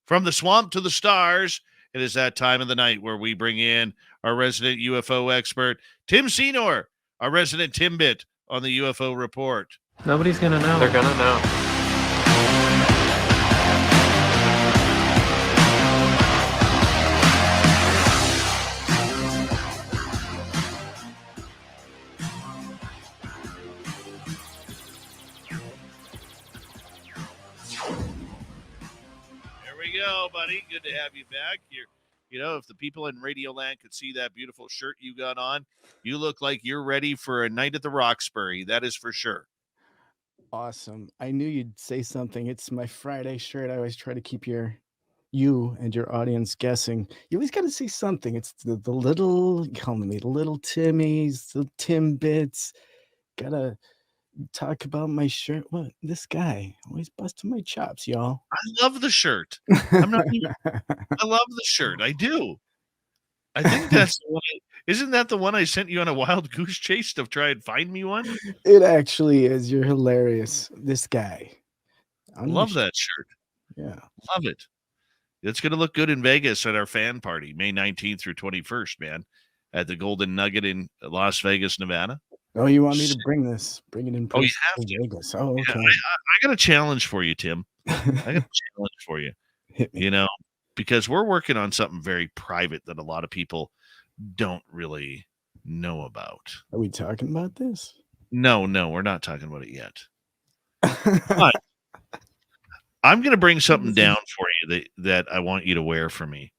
From the swamp to the stars, it is that time of the night where we bring in our resident UFO expert, Tim Seanor, our resident Timbit on the UFO report. Nobody's gonna know. They're gonna know. There we go, buddy. Good to have you back. If the people in Radioland could see that beautiful shirt you got on, you look like you're ready for a night at the Roxbury. That is for sure. Awesome. I knew you'd say something. It's my Friday shirt. I always try to keep you and your audience guessing. You always got to say something. It's the little, calling me the little Timmies, the Timbits. Gotta talk about my shirt. What? This guy always busting my chops, y'all. I love the shirt. I love the shirt. I do. I think that's the one. Isn't that the one I sent you on a wild goose chase to try and find me one? It actually is. You're hilarious. This guy. I love that shirt. Yeah. Love it. It's going to look good in Vegas at our fan party, May 19th through 21st, man, at the Golden Nugget in Las Vegas, Nevada. Oh, you want me to bring it in you have to. Vegas. Oh, okay. Yeah, I got a challenge for you, Tim. I got a challenge for you. Hit me. Because we're working on something very private that a lot of people don't really know about. Are we talking about this? No, we're not talking about it yet. But I'm going to bring something down for you that I want you to wear for me.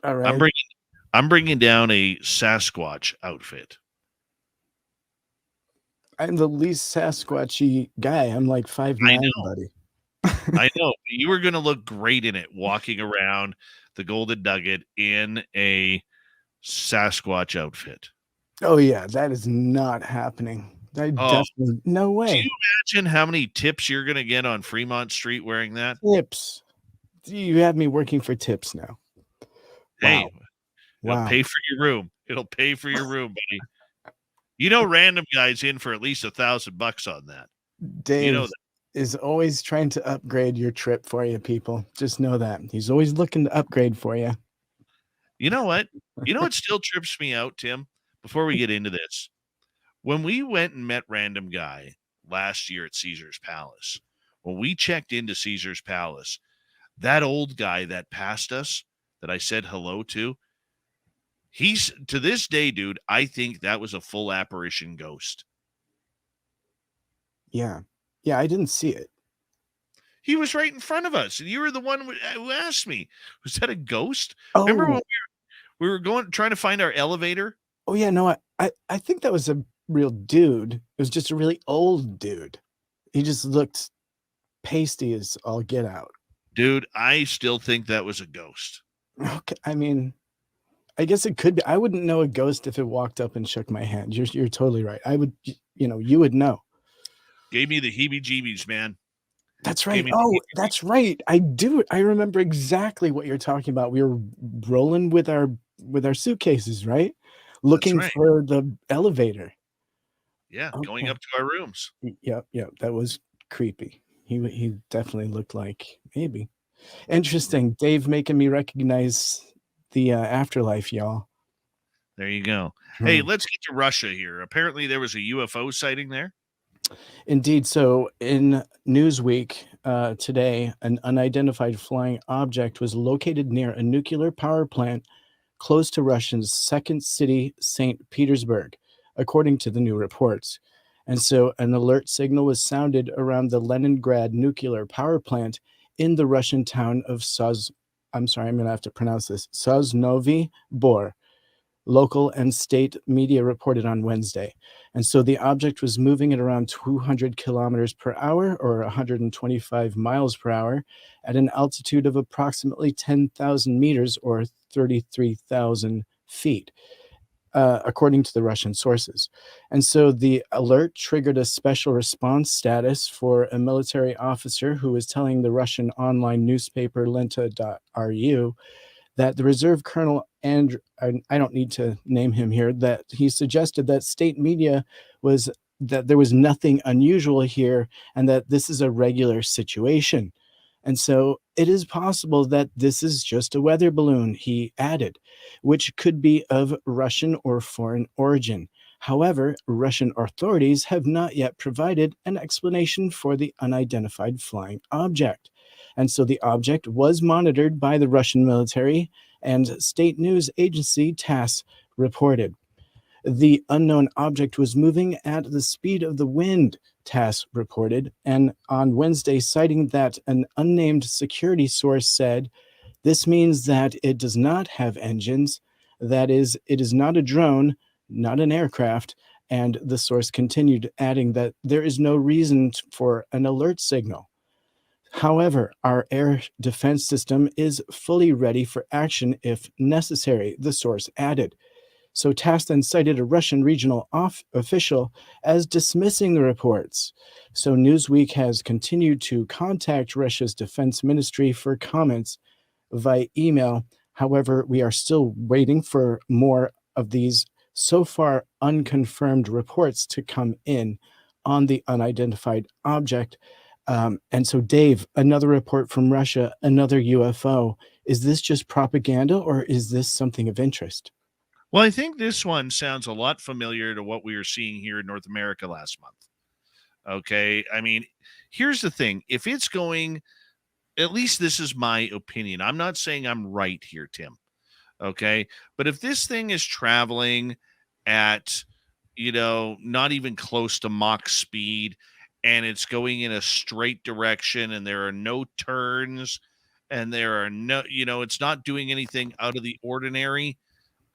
All right. I'm bringing down a Sasquatch outfit. I'm the least Sasquatchy guy. I'm like 5'9", buddy. I know. You were going to look great in it, walking around the Golden Nugget in a Sasquatch outfit. Oh, yeah. That is not happening. Definitely. No way. Do you imagine how many tips you're going to get on Fremont Street wearing that? Tips. You have me working for tips now. Hey, It'll pay for your room. It'll pay for your room, buddy. Random guy's in for at least $1,000 on that. Dave is always trying to upgrade your trip for you, people. Just know that. He's always looking to upgrade for you. You know what? What still trips me out, Tim, before we get into this? When we went and met Random Guy last year at Caesar's Palace, when we checked into Caesar's Palace, that old guy that passed us, that I said hello to, he's, to this day, dude, I think that was a full apparition ghost. Yeah. Yeah, I didn't see it. He was right in front of us, and you were the one who asked me, was that a ghost? Oh. Remember when we were trying to find our elevator? Oh, yeah, no, I think that was a real dude. It was just a really old dude. He just looked pasty as all get out. Dude, I still think that was a ghost. Okay, I mean, I guess it could be. I wouldn't know a ghost if it walked up and shook my hand. You're totally right. I would, you would know. Gave me the heebie-jeebies, man. That's right. Oh, that's right. I do. I remember exactly what you're talking about. We were rolling with our suitcases, right? Looking for the elevator. Yeah, okay. Going up to our rooms. Yep. That was creepy. He definitely looked like maybe. Interesting. Dave making me recognize the afterlife, y'all. There you go. Hey, let's get to Russia here. Apparently there was a UFO sighting there. Indeed. So in Newsweek today, an unidentified flying object was located near a nuclear power plant close to Russia's second city, St. Petersburg, according to the new reports. And so an alert signal was sounded around the Leningrad nuclear power plant in the Russian town of I'm going to have to pronounce this, Sosnovy Bor. Local and state media reported on Wednesday. And so the object was moving at around 200 kilometers per hour or 125 miles per hour at an altitude of approximately 10,000 meters or 33,000 feet, according to the Russian sources. And so the alert triggered a special response status for a military officer who was telling the Russian online newspaper Lenta.ru that the reserve colonel, and I don't need to name him here, that he suggested that state media was that there was nothing unusual here and that this is a regular situation. And so it is possible that this is just a weather balloon, he added, which could be of Russian or foreign origin. However, Russian authorities have not yet provided an explanation for the unidentified flying object. And so the object was monitored by the Russian military, and state news agency TASS reported. The unknown object was moving at the speed of the wind, TASS reported, and on Wednesday, citing that an unnamed security source said, "This means that it does not have engines, that is, it is not a drone, not an aircraft," and the source continued, adding that there is no reason for an alert signal. However, our air defense system is fully ready for action if necessary, the source added. So TASS then cited a Russian regional official as dismissing the reports. So Newsweek has continued to contact Russia's defense ministry for comments via email. However, we are still waiting for more of these so far unconfirmed reports to come in on the unidentified object. And so, Dave, another report from Russia, another UFO. Is this just propaganda or is this something of interest? Well, I think this one sounds a lot familiar to what we were seeing here in North America last month. Okay. I mean, here's the thing. If it's going, at least this is my opinion. I'm not saying I'm right here, Tim. Okay. But if this thing is traveling at, not even close to Mach speed, and it's going in a straight direction and there are no turns and there are no, it's not doing anything out of the ordinary,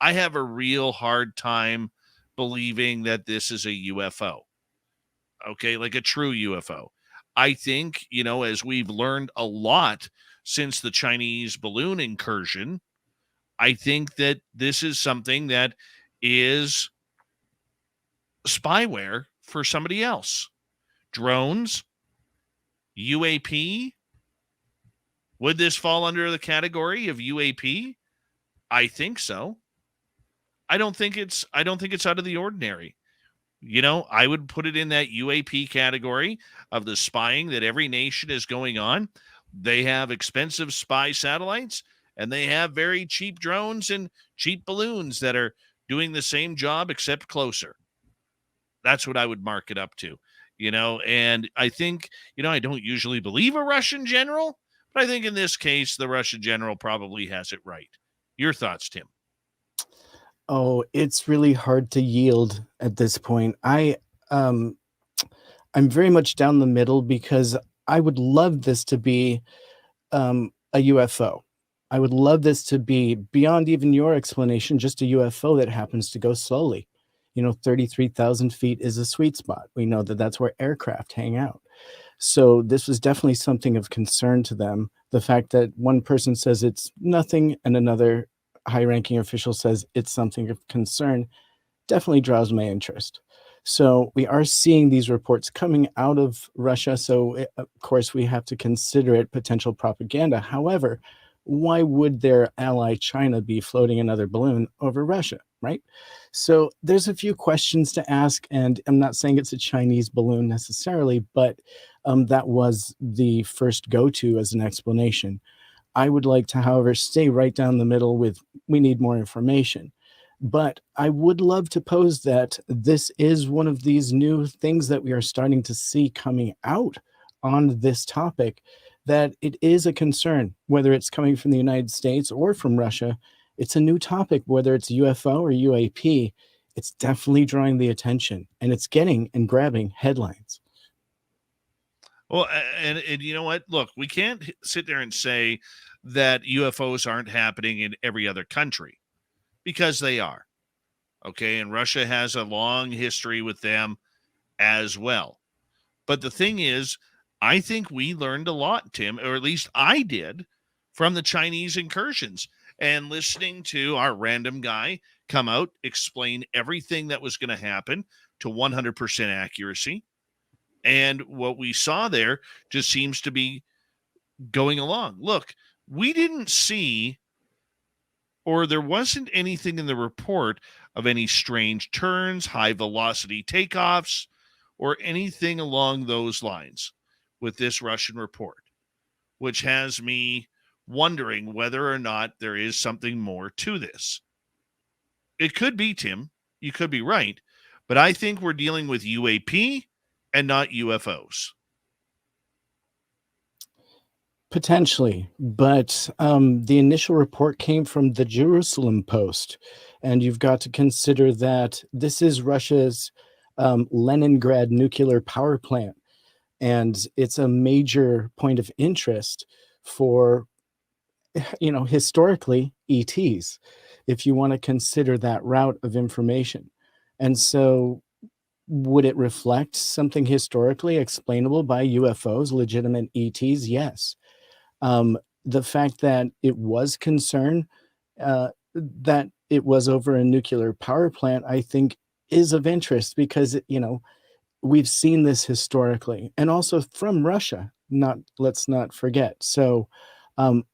I have a real hard time believing that this is a UFO. Okay, like a true UFO. I think, as we've learned a lot since the Chinese balloon incursion, I think that this is something that is spyware for somebody else. Drones, UAP. Would this fall under the category of UAP? I think so. I don't think it's out of the ordinary. I would put it in that UAP category of the spying that every nation is going on. They have expensive spy satellites and they have very cheap drones and cheap balloons that are doing the same job except closer. That's what I would mark it up to. And I think, I don't usually believe a Russian general, but I think in this case, the Russian general probably has it right. Your thoughts, Tim? Oh, it's really hard to yield at this point. Um I'm very much down the middle because I would love this to be a UFO. I would love this to be beyond even your explanation, just a UFO that happens to go slowly. 33,000 feet is a sweet spot. We know that that's where aircraft hang out. So this was definitely something of concern to them. The fact that one person says it's nothing and another high ranking official says it's something of concern definitely draws my interest. So we are seeing these reports coming out of Russia. So of course we have to consider it potential propaganda. However, why would their ally China be floating another balloon over Russia, right? So there's a few questions to ask, and I'm not saying it's a Chinese balloon necessarily, but that was the first go-to as an explanation. I would like to, however, stay right down the middle with we need more information. But I would love to pose that this is one of these new things that we are starting to see coming out on this topic, that it is a concern, whether it's coming from the United States or from Russia. It's a new topic, whether it's UFO or UAP. It's definitely drawing the attention and it's getting and grabbing headlines. Well, and you know what? Look, we can't sit there and say that UFOs aren't happening in every other country because they are. Okay, and Russia has a long history with them as well. But the thing is, I think we learned a lot, Tim, or at least I did, from the Chinese incursions and listening to our random guy come out, explain everything that was going to happen to 100% accuracy. And what we saw there just seems to be going along. Look, we didn't see, or there wasn't anything in the report of any strange turns, high velocity takeoffs, or anything along those lines with this Russian report. which has me wondering whether or not there is something more to this. It could be, Tim. You could be right. But I think we're dealing with UAP and not UFOs. Potentially, but the initial report came from the Jerusalem Post, and you've got to consider that this is Russia's Leningrad nuclear power plant, and it's a major point of interest for, historically ETs, if you want to consider that route of information. And so, would it reflect something historically explainable by UFOs, legitimate ETs? Yes. The fact that it was concern that it was over a nuclear power plant, I think, is of interest because we've seen this historically, and also from Russia. Not Let's not forget. So, um,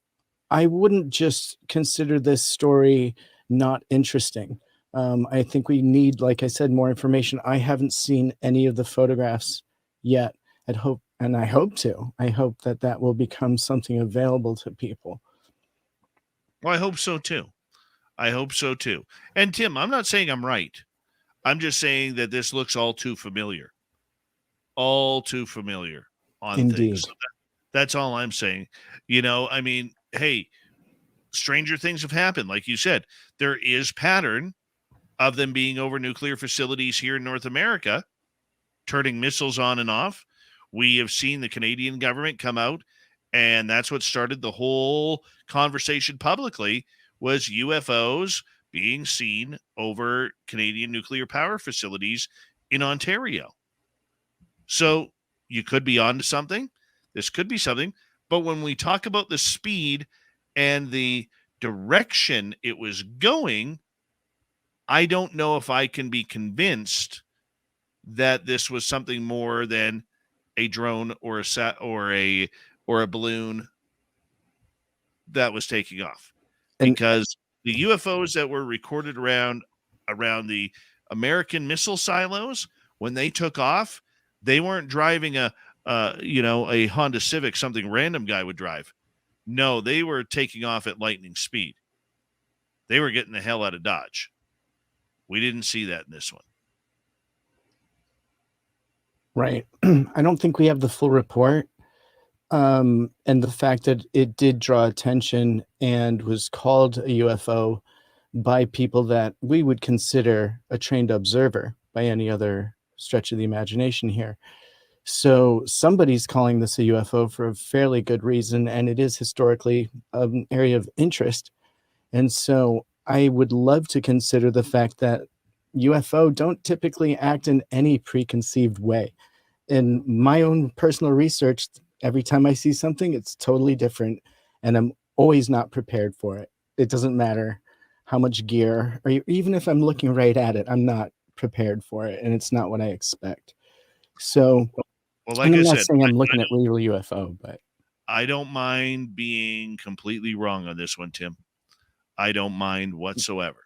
I wouldn't just consider this story not interesting. I think we need, like I said, more information. I haven't seen any of the photographs yet. I hope to. I hope that that will become something available to people. Well, I hope so too. I hope so too. And Tim, I'm not saying I'm right. I'm just saying that this looks all too familiar. All too familiar on things. Indeed. So that's all I'm saying. I mean, hey, stranger things have happened. Like you said, there is pattern of them being over nuclear facilities here in North America, turning missiles on and off. We have seen the Canadian government come out, and that's what started the whole conversation publicly, was UFOs being seen over Canadian nuclear power facilities in Ontario. So you could be onto something. This could be something. But when we talk about the speed and the direction it was going, I don't know if I can be convinced that this was something more than a drone or a balloon that was taking off, And because the UFOs that were recorded around the American missile silos, when they took off, they weren't driving a Honda Civic, something random guy would drive. No, they were taking off at lightning speed. They were getting the hell out of Dodge. We didn't see that in this one. right. I don't think we have the full report. And the fact that it did draw attention and was called a UFO by people that we would consider a trained observer by any other stretch of the imagination here. So somebody's calling this a UFO for a fairly good reason, and it is historically an area of interest. And so I would love to consider the fact that UFO don't typically act in any preconceived way. In my own personal research, every time I see something, it's totally different, and I'm always not prepared for it. It doesn't matter how much gear, or even if I'm looking right at it, I'm not prepared for it, and it's not what I expect. So, Well, and like I'm I not said, saying I'm looking at real UFO, but I don't mind being completely wrong on this one, Tim. I don't mind whatsoever.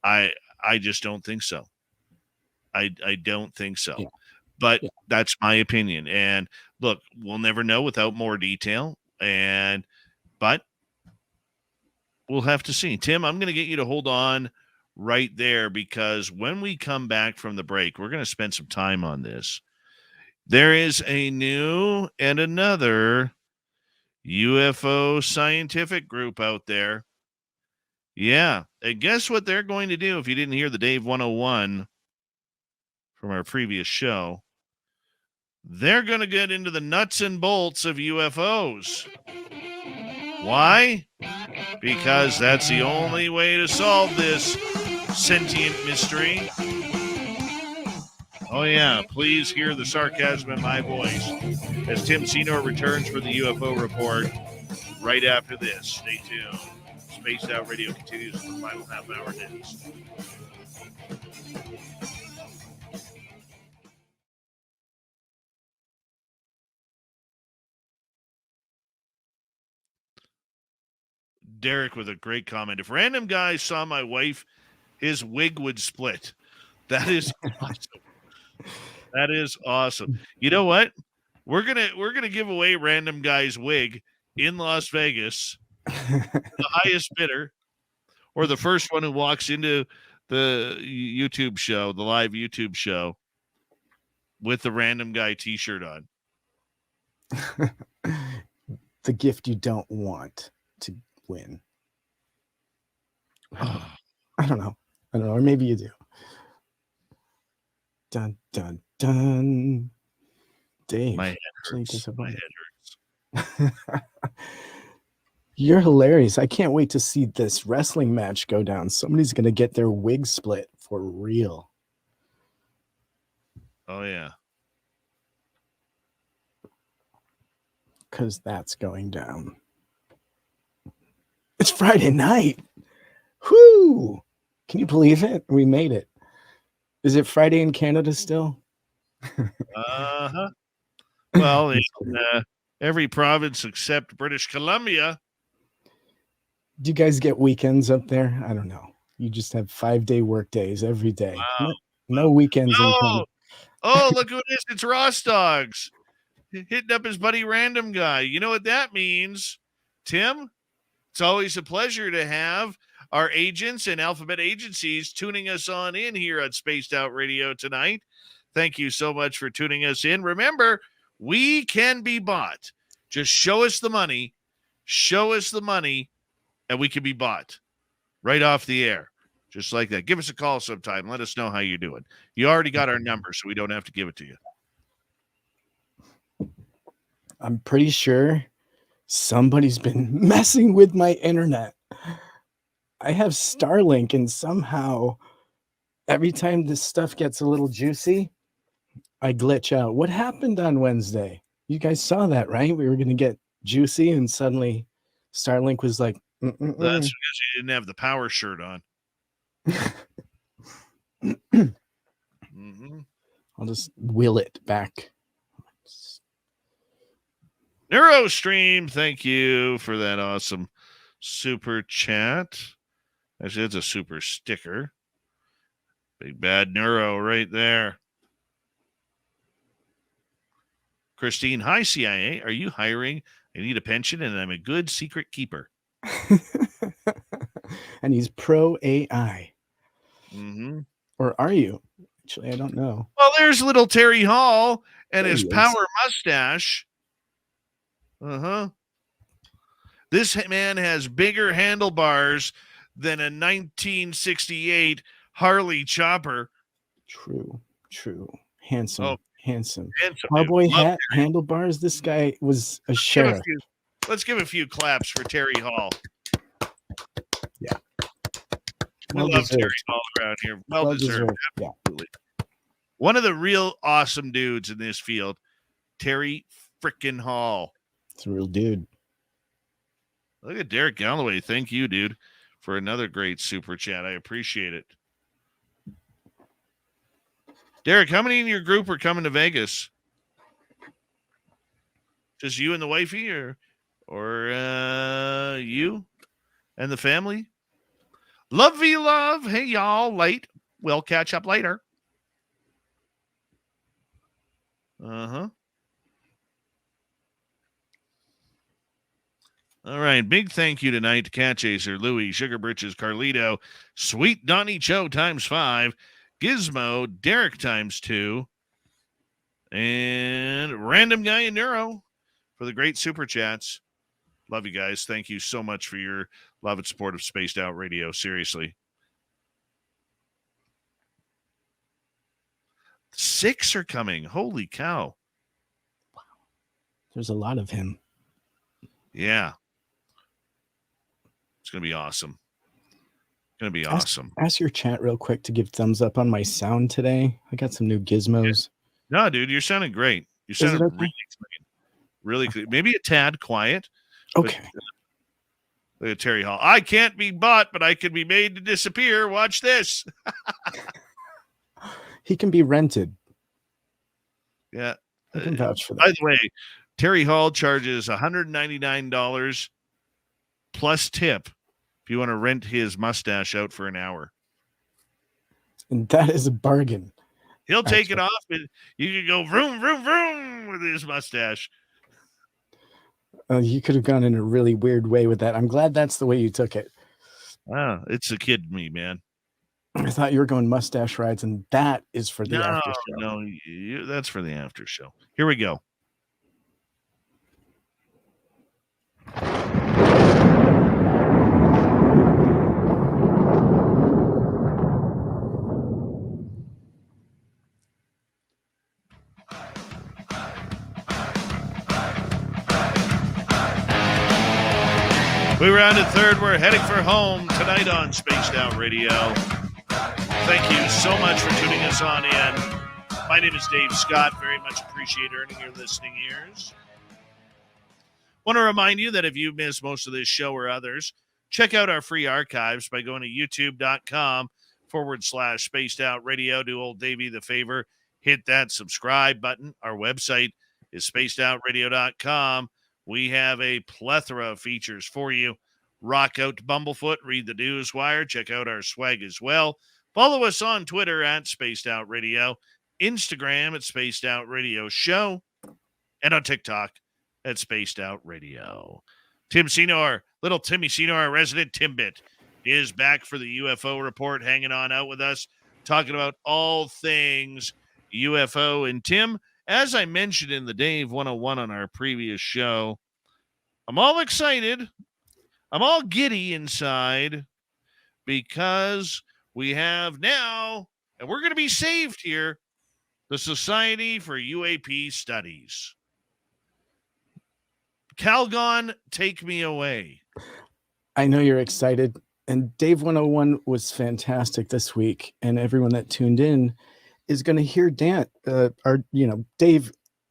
I just don't think so. I don't think so. yeah, But yeah. that's my opinion. And look, we'll never know without more detail. But we'll have to see. Tim, I'm going to get you to hold on right there, because when we come back from the break, we're going to spend some time on this. There is a new and another UFO scientific group out there. Yeah. And guess what they're going to do if you didn't hear the Dave 101 from our previous show? They're going to get into the nuts and bolts of UFOs. Why? Because that's the only way to solve this sentient mystery. Oh, yeah. Please hear the sarcasm in my voice as Tim Seanor returns for the UFO report right after this. Stay tuned. Spaced Out Radio continues for the final half hour next. Derek with a great comment. If random guy saw my wife, his wig would split. That is awesome. That is awesome. You know what? We're gonna give away random guy's wig in Las Vegas, the highest bidder, or the first one who walks into the YouTube show, the live YouTube show, with the random guy T-shirt on. The gift you don't want to win. I don't know. Or maybe you do. Dun, dun, dun. Dave. My head actually hurts. disappointed. My head hurts. You're hilarious. I can't wait to see this wrestling match go down. Somebody's going to get their wig split for real. Oh, yeah. Because that's going down. It's Friday night. Whoo! Can you believe it? We made it. Is it Friday in Canada still? Uh-huh. Well, in every province except British Columbia. Do you guys get weekends up there? I don't know. You just have 5-day work days every day. Wow. No weekends in Canada. Oh, look who it is. It's Ross Dogs hitting up his buddy Random Guy. You know what that means, Tim? It's always a pleasure to have our agents and Alphabet agencies tuning us on in here at Spaced Out Radio tonight. Thank you so much for tuning us in. Remember, we can be bought. Just show us the money. Show us the money, and we can be bought right off the air. Just like that. Give us a call sometime. Let us know how you're doing. You already got our number, so we don't have to give it to you. I'm pretty sure somebody's been messing with my internet. I have Starlink, and somehow every time this stuff gets a little juicy, I glitch out. What happened on Wednesday? You guys saw that, right? We were going to get juicy, and suddenly Starlink was like, That's because you didn't have the power shirt on. I'll just will it back. Neurostream, thank you for that awesome super chat. Actually, it's a super sticker. Big bad Neuro right there. Christine, hi CIA. Are you hiring? I need a pension and I'm a good secret keeper. And he's pro AI. Mm-hmm. Or are you? Actually, I don't know. Well, there's little Terry Hall and There his he is. power mustache. This man has bigger handlebars than a 1968 Harley chopper. True. Handsome. Oh, handsome. handsome Cowboy dude. hat, handlebars. This guy was a sheriff. Let's give a few claps for Terry Hall. Yeah. We love Terry Hall around here. Well deserved. Absolutely. Yeah. One of the real awesome dudes in this field, Terry frickin' Hall. It's a real dude. Look at Derek Galloway. Thank you, dude, for another great super chat. I appreciate it. Derek, how many in your group are coming to Vegas? Just you and the wifey, or you and the family? Lovey love. Hey, y'all. Late. We'll catch up later. All right. Big thank you tonight to Cat Chaser, Louie, Sugar Britches, Carlito, Sweet Donnie Cho ×5, Gizmo, Derek ×2, and Random Guy and Neuro for the great super chats. Love you guys. Thank you so much for your love and support of Spaced Out Radio. Seriously. 6 are coming. Holy cow. Wow. There's a lot of him. Yeah. It's going to be awesome. Going to be awesome. Ask your chat real quick to give thumbs up on my sound today. I got some new gizmos. No, dude, you're sounding great. You sounded really clean. Really clean. Maybe a tad quiet. Okay. Look at Terry Hall. I can't be bought, but I can be made to disappear. Watch this. He can be rented. Yeah. I can vouch for that. By the way, Terry Hall charges $199 plus tip if you want to rent his mustache out for an hour. And that is a bargain. He'll take it off and you can go vroom, vroom, vroom with his mustache. You could have gone in a really weird way with that. I'm glad that's the way you took it. It's a kid in me, man. I thought you were going mustache rides, and that is for the No, after show. no, that's for the after show. Here we go. We rounded third. We're heading for home tonight on Spaced Out Radio. Thank you so much for tuning us on in. My name is Dave Scott. Very much appreciate earning your listening ears. Want to remind you that if you missed most of this show or others, check out our free archives by going to youtube.com/Spaced Out Radio. Do old Davey the favor. Hit that subscribe button. Our website is spacedoutradio.com. We have a plethora of features for you. Rock out to Bumblefoot, read the Newswire, check out our swag as well. Follow us on Twitter at Spaced Out Radio, Instagram at Spaced Out Radio Show, and on TikTok at Spaced Out Radio. Tim Seanor, little Timmy Seanor, our resident Timbit, is back for the UFO report, hanging on out with us, talking about all things UFO. And Tim, as I mentioned in the Dave 101 on our previous show, I'm all excited. I'm all giddy inside because we have now, and we're going to be saved here, the Society for UAP Studies. Calgon, take me away. I know you're excited. And Dave 101 was fantastic this week. And everyone that tuned in is going to hear Dave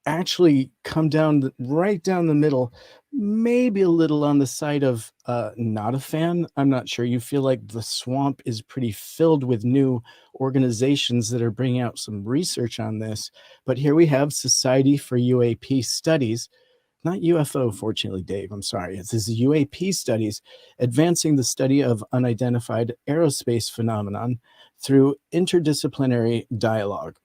actually come down right down the middle, maybe a little on the side of not a fan. I'm not sure. You feel like the swamp is pretty filled with new organizations that are bringing out some research on this. But here we have Society for UAP Studies. Not UFO, fortunately, Dave. I'm sorry. This is UAP Studies, advancing the study of unidentified aerospace phenomenon through interdisciplinary dialogue.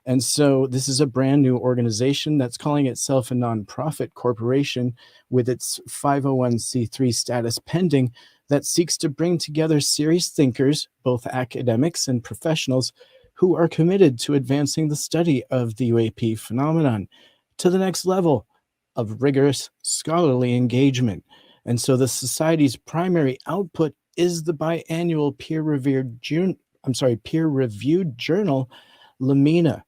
And so this is a brand new organization that's calling itself a nonprofit corporation with its 501c3 status pending that seeks to bring together serious thinkers, both academics and professionals, who are committed to advancing the study of the UAP phenomenon to the next level of rigorous scholarly engagement. And so the society's primary output is the biannual peer-reviewed journal, Lamina.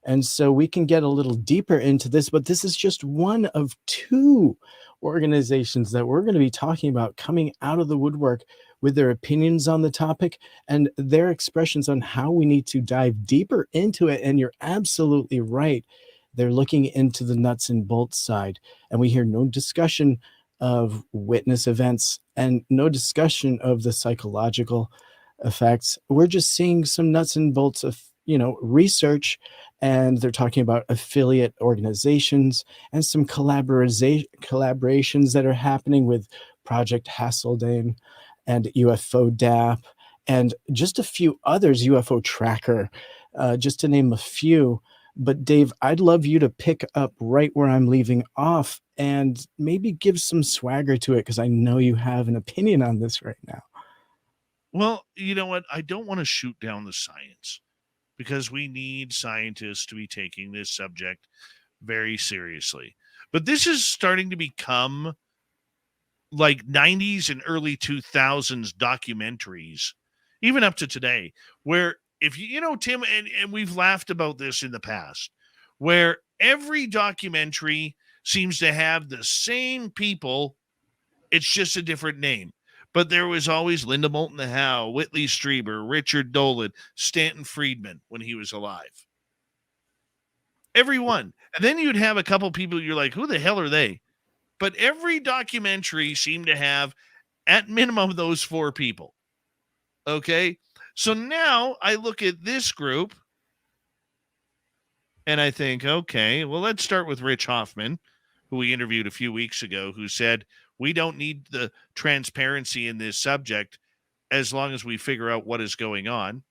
And so we can get a little deeper into this, but this is just one of two organizations that we're going to be talking about coming out of the woodwork with their opinions on the topic and their expressions on how we need to dive deeper into it. And you're absolutely right. They're looking into the nuts and bolts side, and we hear no discussion of witness events and no discussion of the psychological effects. We're just seeing some nuts and bolts of, research, and they're talking about affiliate organizations and some collaborations that are happening with Project Hasseltine and UFO DAP and just a few others, UFO Tracker, just to name a few. But Dave, I'd love you to pick up right where I'm leaving off and maybe give some swagger to it, because I know you have an opinion on this right now. Well, you know what? I don't want to shoot down the science because we need scientists to be taking this subject very seriously. But this is starting to become like 90s and early 2000s documentaries, even up to today, where if Tim, and we've laughed about this in the past, where every documentary seems to have the same people, it's just a different name. But there was always Linda Moulton Howe, Whitley Strieber, Richard Dolan, Stanton Friedman when he was alive. Everyone. And then you'd have a couple people you're like, who the hell are they? But every documentary seemed to have, at minimum, those four people. Okay? So now I look at this group and I think, okay, well, let's start with Rich Hoffman, who we interviewed a few weeks ago, who said, we don't need the transparency in this subject as long as we figure out what is going on.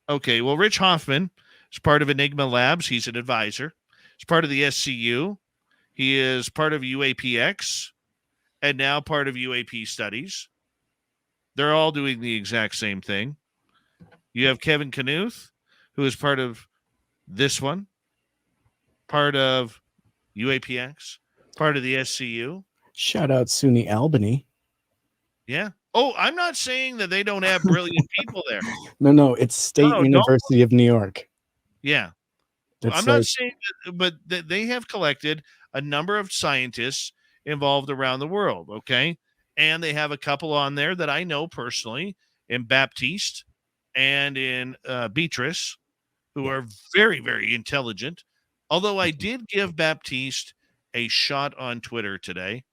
Okay, well, Rich Hoffman is part of Enigma Labs. He's an advisor. He's part of the SCU. He is part of UAPX and now part of UAP Studies. They're all doing the exact same thing. You have Kevin Knuth, who is part of this one, part of UAPX, part of the SCU. Shout out SUNY Albany. Yeah. Oh, I'm not saying that they don't have brilliant people there. No, it's State No, University of New York. Yeah. That's I'm not like, saying that, but they have collected a number of scientists involved around the world, okay? And they have a couple on there that I know personally in Baptiste and in Beatrice, who are very, very intelligent. Although I did give Baptiste a shot on Twitter today,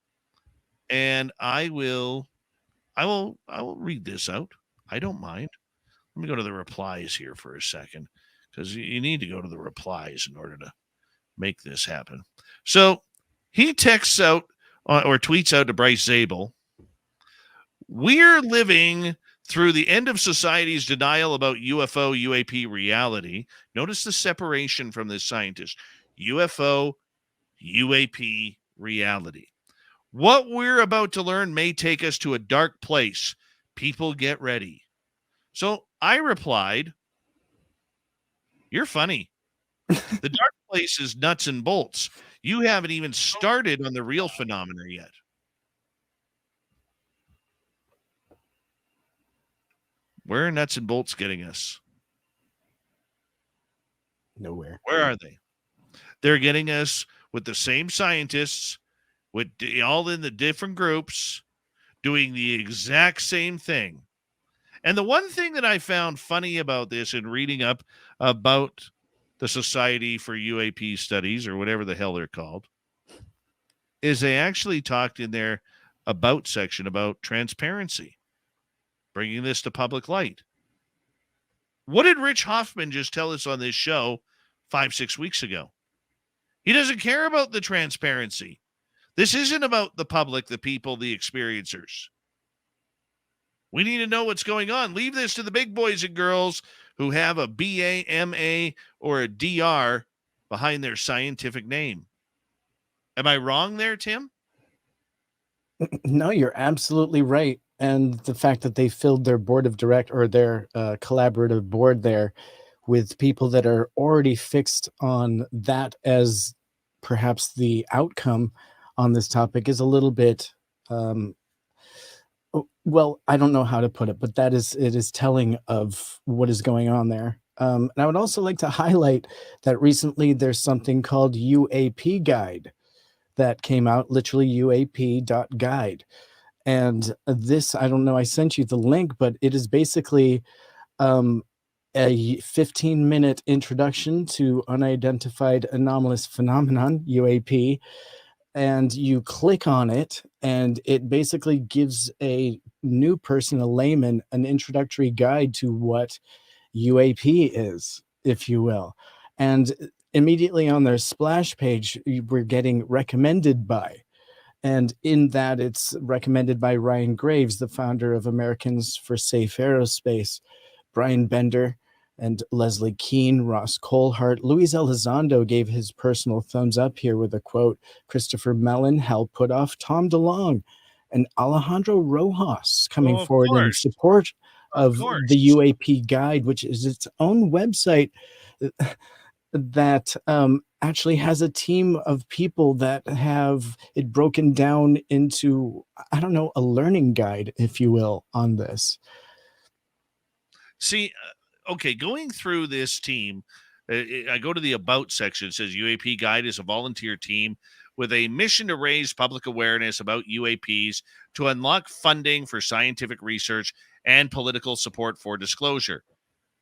and I will read this out. I don't mind. Let me go to the replies here for a second, because you need to go to the replies in order to make this happen. So he texts out or tweets out to Bryce Zabel, "We're living through the end of society's denial about UFO UAP reality." Notice the separation from this scientist. UFO UAP reality. "What we're about to learn may take us to a dark place. People get ready." So I replied, "You're funny. The dark place is nuts and bolts. You haven't even started on the real phenomena yet." Where are nuts and bolts getting us? nowhere. Where are they? They're getting us with the same scientists, with all in the different groups, doing the exact same thing. And the one thing that I found funny about this in reading up about the Society for UAP Studies, or whatever the hell they're called, is they actually talked in their about section about transparency, bringing this to public light. What did Rich Hoffman just tell us on this show 5-6 weeks ago? He doesn't care about the transparency. This isn't about the public, the people, the experiencers. We need to know what's going on. Leave this to the big boys and girls who have a BA, MA, or a DR behind their scientific name. Am I wrong there, Tim? No, you're absolutely right. And the fact that they filled their board of direct or their collaborative board there with people that are already fixed on that as perhaps the outcome on this topic is a little bit well, I don't know how to put it, but it is telling of what is going on there. And I would also like to highlight that recently there's something called UAP Guide that came out, literally UAP.guide. And this, I don't know, I sent you the link, but it is basically a 15-minute introduction to unidentified anomalous phenomenon, UAP, and you click on it, and it basically gives a new person, a layman, an introductory guide to what UAP is, if you will. And immediately on their splash page, we're getting recommended by. And in that, it's recommended by Ryan Graves, the founder of Americans for Safe Aerospace, Brian Bender, and Leslie Keene, Ross Colehart. Luis Elizondo gave his personal thumbs up here with a quote. Christopher Mellon, Hal Puthoff, Tom DeLong, and Alejandro Rojas coming forward in support of the UAP Guide, which is its own website that actually has a team of people that have it broken down into, I don't know, a learning guide, if you will, on this. See, okay, going through this team, I go to the about section. It says UAP Guide is a volunteer team with a mission to raise public awareness about UAPs, to unlock funding for scientific research, and political support for disclosure.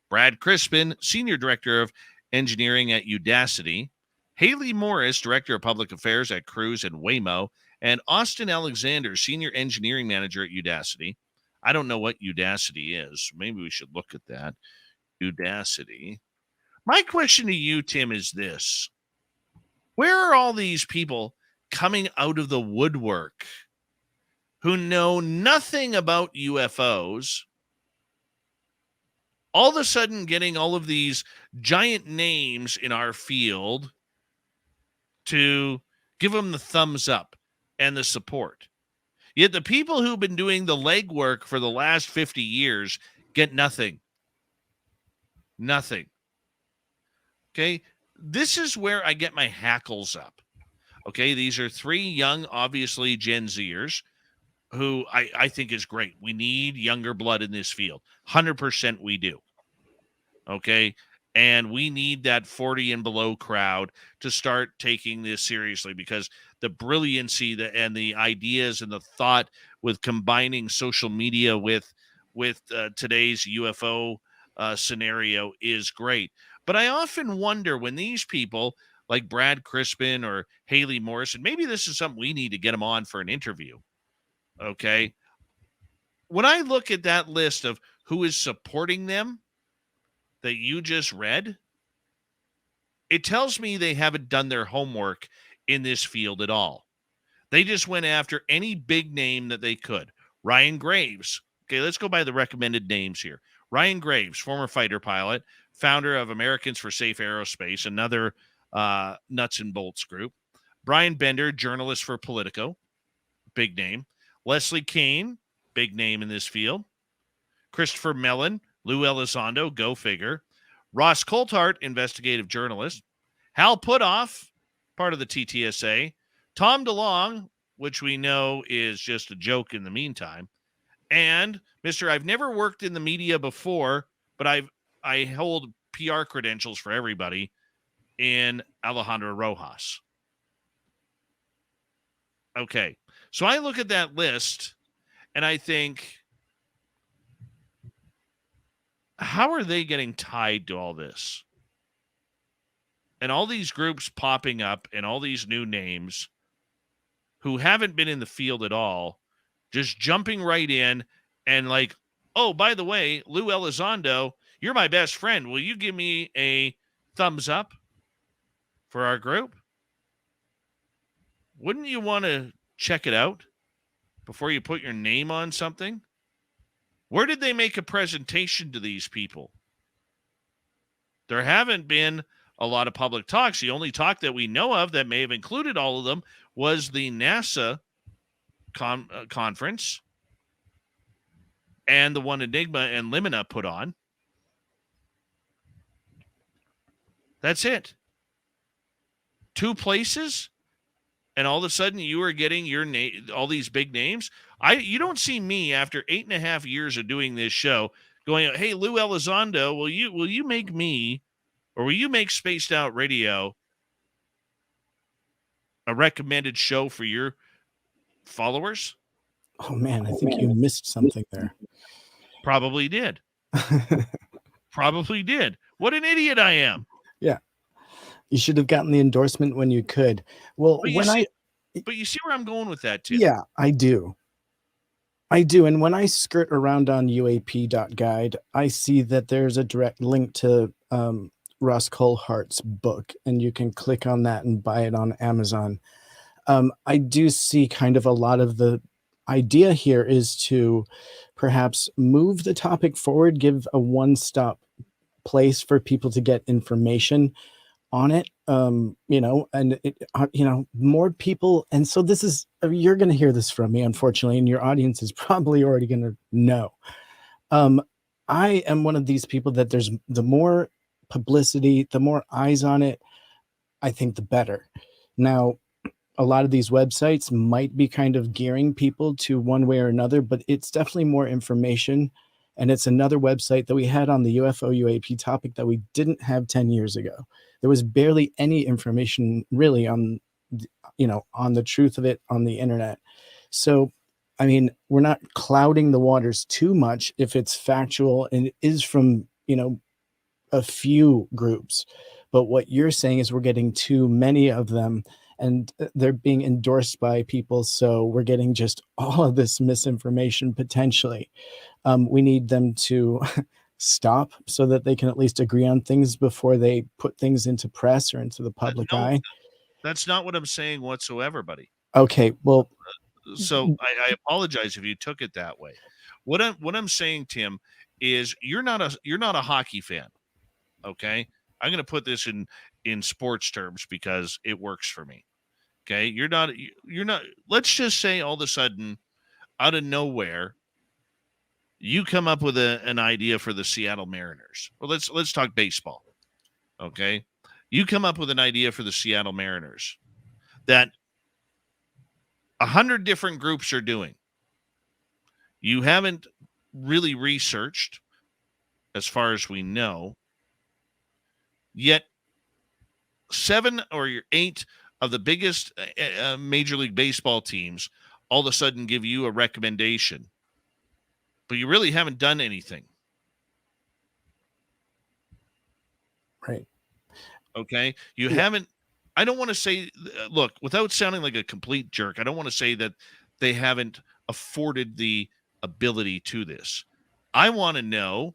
Brad Crispin, Senior Director of Engineering at Udacity, Haley Morris, Director of Public Affairs at Cruise and Waymo, and Austin Alexander, Senior Engineering Manager at Udacity. I don't know what Udacity is. Maybe we should look at that. Udacity. My question to you, Tim, is this. Where are all these people coming out of the woodwork who know nothing about UFOs, all of a sudden getting all of these giant names in our field to Give them the thumbs up and the support. Yet the people who've been doing the legwork for the last 50 years get nothing. Nothing. Okay. This is where I get my hackles up. Okay. These are three young, obviously Gen Zers who I think is great. We need younger blood in this field. 100% we do. Okay. And we need that 40 and below crowd to start taking this seriously, because the brilliancy and the ideas and the thought with combining social media with today's UFO scenario is great. But I often wonder when these people like Brad Crispin or Haley Morrison, maybe this is something we need to get them on for an interview. Okay. When I look at that list of who is supporting them that you just read, it tells me they haven't done their homework in this field at all. They just went after any big name that they could. Ryan Graves. Okay, let's go by the recommended names here. Ryan Graves, former fighter pilot, founder of Americans for Safe Aerospace, another nuts and bolts group. Brian Bender, journalist for Politico, big name. Leslie Kane, big name in this field. Christopher Mellon, Lou Elizondo, go figure. Ross Coulthart, investigative journalist. Hal Puthoff, part of the TTSA. Tom DeLong, which we know is just a joke in the meantime. And Mr. I've never worked in the media before, but I hold PR credentials for everybody, in Alejandro Rojas. Okay. So I look at that list and I think, how are they getting tied to all this? And all these groups popping up and all these new names who haven't been in the field at all, just jumping right in and like, oh, by the way, Lou Elizondo, you're my best friend. Will you give me a thumbs up for our group? Wouldn't you want to check it out before you put your name on something? Where did they make a presentation to these people? There haven't been a lot of public talks. The only talk that we know of that may have included all of them was the NASA conference and the one Enigma and Limina put on. That's it. 2 places, and all of a sudden you are getting your name, all these big names. You don't see me after 8.5 years of doing this show going, hey, Lou Elizondo, will you make me, or will you make Spaced Out Radio a recommended show for your followers? Oh man, I think you missed something there. Probably did. Probably did. What an idiot I am. Yeah. You should have gotten the endorsement when you could. Well, But you see where I'm going with that too. Yeah, I do. And when I skirt around on UAP.guide, I see that there's a direct link to Ross Coulthart's book, and you can click on that and buy it on Amazon. I do see kind of a lot of the idea here is to perhaps move the topic forward, give a one-stop place for people to get information on it, and more people. And so this is, you're going to hear this from me, unfortunately, and your audience is probably already going to know. I am one of these people that there's the more publicity, the more eyes on it, I think the better. Now, a lot of these websites might be kind of gearing people to one way or another, but it's definitely more information. And it's another website that we had on the UFO UAP topic that we didn't have 10 years ago. There was barely any information really on the truth of it on the internet. So, I mean, we're not clouding the waters too much if it's factual and it is from, a few groups. But what you're saying is we're getting too many of them and they're being endorsed by people. So we're getting just all of this misinformation potentially. We need them to stop so that they can at least agree on things before they put things into press or into the public eye. That's not what I'm saying whatsoever, buddy. Okay, well, so I apologize if you took it that way. What I'm saying, Tim, is you're not a hockey fan. Okay, I'm going to put this in sports terms because it works for me. Okay, you're not. Let's just say all of a sudden, out of nowhere, you come up with an idea for the Seattle Mariners. Well, let's talk baseball. Okay, you come up with an idea for the Seattle Mariners that 100 different groups are doing. You haven't really researched, as far as we know, yet 7 or 8 of the biggest Major League Baseball teams all of a sudden give you a recommendation, but you really haven't done anything. Right. Okay. You haven't, I don't want to say, look, without sounding like a complete jerk, I don't want to say that they haven't afforded the ability to this. I want to know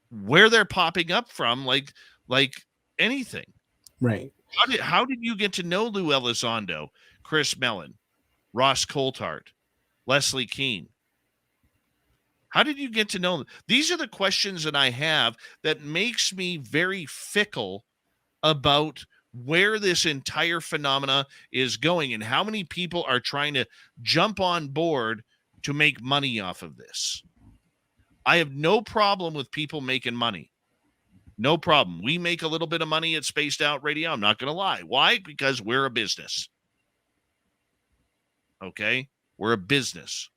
where they're popping up from, like anything. Right. How did you get to know Lou Elizondo, Chris Mellon, Ross Coulthard, Leslie Keene? How did you get to know them? These are the questions that I have that makes me very fickle about where this entire phenomena is going and how many people are trying to jump on board to make money off of this. I have no problem with people making money. No problem. We make a little bit of money at Spaced Out Radio. I'm not going to lie. Why? Because we're a business. Okay? We're a business.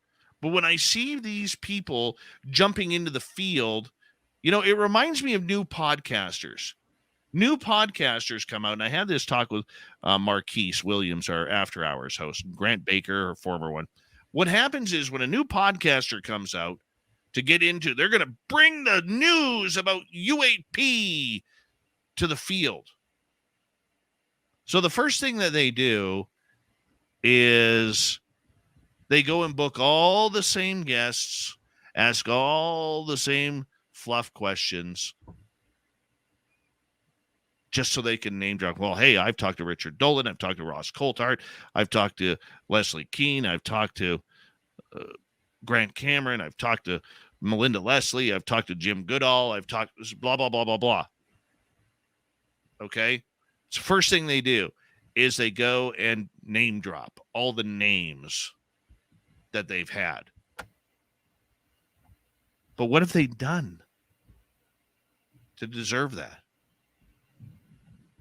But when I see these people jumping into the field, it reminds me of new podcasters. New podcasters come out, and I had this talk with Marquise Williams, our After Hours host, Grant Baker, our former one. What happens is when a new podcaster comes out to get into, they're going to bring the news about UAP to the field. So the first thing that they do is they go and book all the same guests, ask all the same fluff questions, just so they can name drop. Well, hey, I've talked to Richard Dolan. I've talked to Ross Coulthard. I've talked to Leslie Keene. I've talked to Grant Cameron. I've talked to Melinda Leslie. I've talked to Jim Goodall. I've talked blah, blah, blah, blah, blah. Okay? So first thing they do is they go and name drop all the names that they've had. But what have they done to deserve that?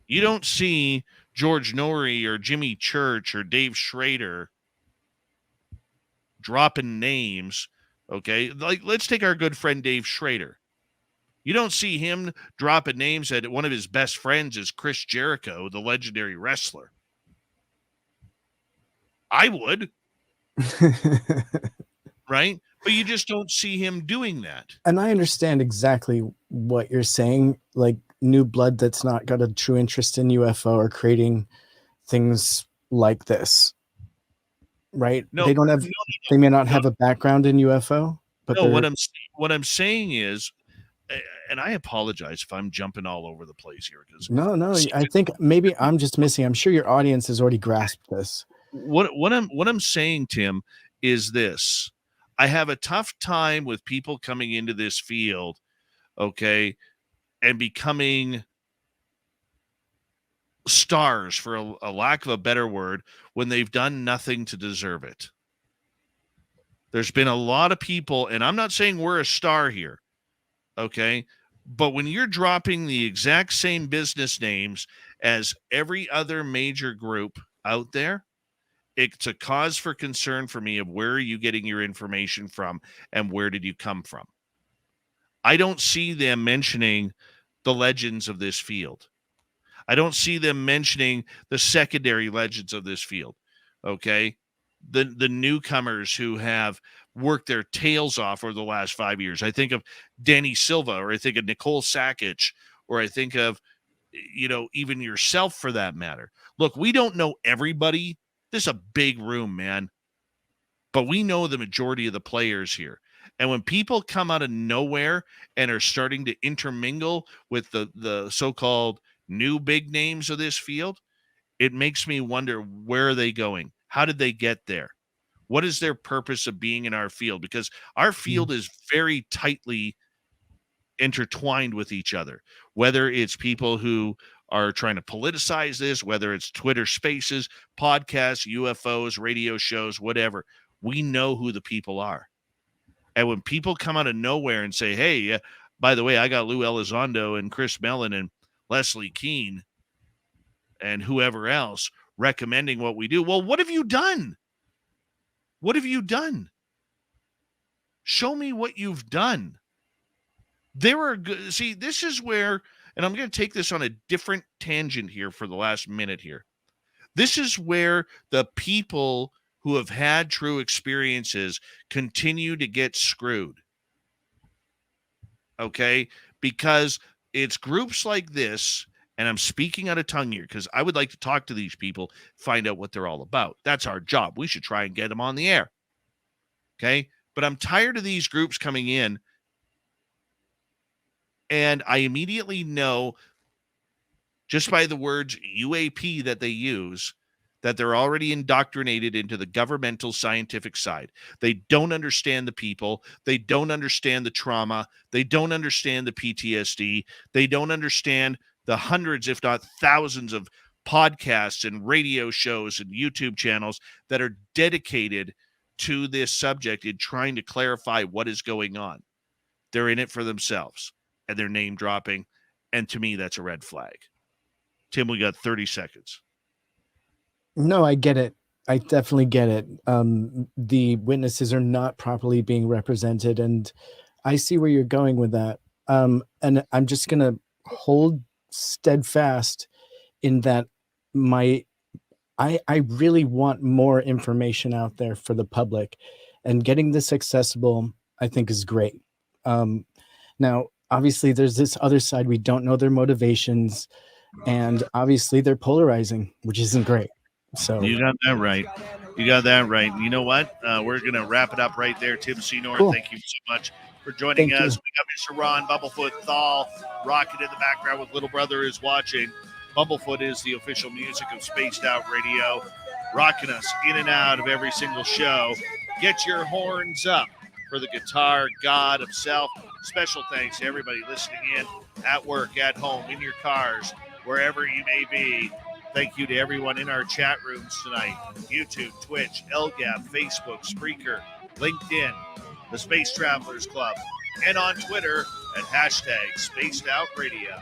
You don't see George Norrie or Jimmy Church or Dave Schrader dropping names, okay? Like, let's take our good friend Dave Schrader. You don't see him dropping names that one of his best friends is Chris Jericho, the legendary wrestler. I would. Right? But you just don't see him doing that. And I understand exactly what you're saying. Like, new blood that's not got a true interest in UFO or creating things like this. Right? No, they don't have. They may not have a background in UFO, but no. What I'm saying is, and I apologize if I'm jumping all over the place here, because no. I think maybe I'm just missing. I'm sure your audience has already grasped this. What I'm saying, Tim, is this: I have a tough time with people coming into this field, okay, and becoming stars, for a lack of a better word, when they've done nothing to deserve it. There's been a lot of people, and I'm not saying we're a star here, okay, but when you're dropping the exact same business names as every other major group out there, it's a cause for concern for me of where are you getting your information from and where did you come from. I don't see them mentioning the legends of this field. I don't see them mentioning the secondary legends of this field, okay? The newcomers who have worked their tails off over the last 5 years. I think of Danny Silva, or I think of Nicole Sakic, or I think of, even yourself for that matter. Look, we don't know everybody. This is a big room, man. But we know the majority of the players here. And when people come out of nowhere and are starting to intermingle with the so-called new big names of this field, it makes me wonder, where are they going? How did they get there? What is their purpose of being in our field? Because our field is very tightly intertwined with each other, whether it's people who are trying to politicize this, whether it's Twitter Spaces, podcasts, UFOs, radio shows, whatever. We know who the people are. And when people come out of nowhere and say, hey, by the way, I got Lou Elizondo and Chris Mellon and Leslie Keene and whoever else recommending what we do. Well, what have you done? What have you done? Show me what you've done. See, this is where, and I'm going to take this on a different tangent here for the last minute here. This is where the people who have had true experiences continue to get screwed. Okay? Because it's groups like this, and I'm speaking out of tongue here because I would like to talk to these people, find out what they're all about. That's our job. We should try and get them on the air. Okay? But I'm tired of these groups coming in, and I immediately know, just by the words UAP that they use, that they're already indoctrinated into the governmental scientific side. They don't understand the people. They don't understand the trauma. They don't understand the PTSD. They don't understand the hundreds, if not thousands, of podcasts and radio shows and YouTube channels that are dedicated to this subject in trying to clarify what is going on. They're in it for themselves, and they're name dropping. And to me, that's a red flag. Tim, we got 30 seconds. No, I get it. I definitely get it. The witnesses are not properly being represented, and I see where you're going with that. And I'm just going to hold steadfast in that I really want more information out there for the public, and getting this accessible, I think, is great. Now, obviously, there's this other side. We don't know their motivations, and obviously they're polarizing, which isn't great. So you got that right. You got that right. You know what? We're going to wrap it up right there. Tim Seanor, cool. Thank you so much for joining us. We got Mr. Ron Bumblefoot THAL rocking in the background with Little Brother is Watching. Bumblefoot is the official music of Spaced Out Radio, rocking us in and out of every single show. Get your horns up for the guitar god himself. Special thanks to everybody listening in at work, at home, in your cars, wherever you may be. Thank you to everyone in our chat rooms tonight. YouTube, Twitch, LGAP, Facebook, Spreaker, LinkedIn, the Space Travelers Club, and on Twitter at hashtag Spaced Out Radio.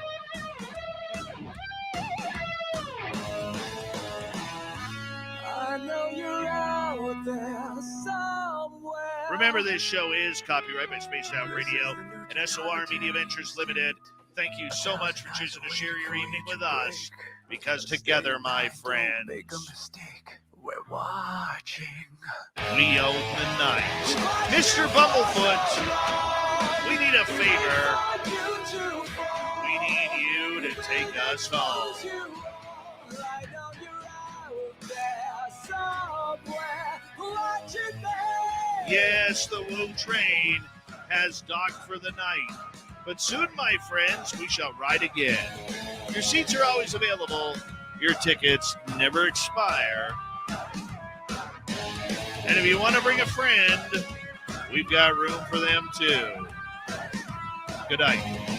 I know you're out there somewhere. Remember, this show is copyright by Spaced Out Radio and SOR Media Ventures Limited. Thank you so much for choosing to share your evening with us. Because together, my friends, make a mistake. We're watching. We own the night. Mr. Bumblefoot, we need a favor. We need you to take us home. Yes, the Woo train has docked for the night. But soon, my friends, we shall ride again. Your seats are always available. Your tickets never expire. And if you want to bring a friend, we've got room for them too. Good night.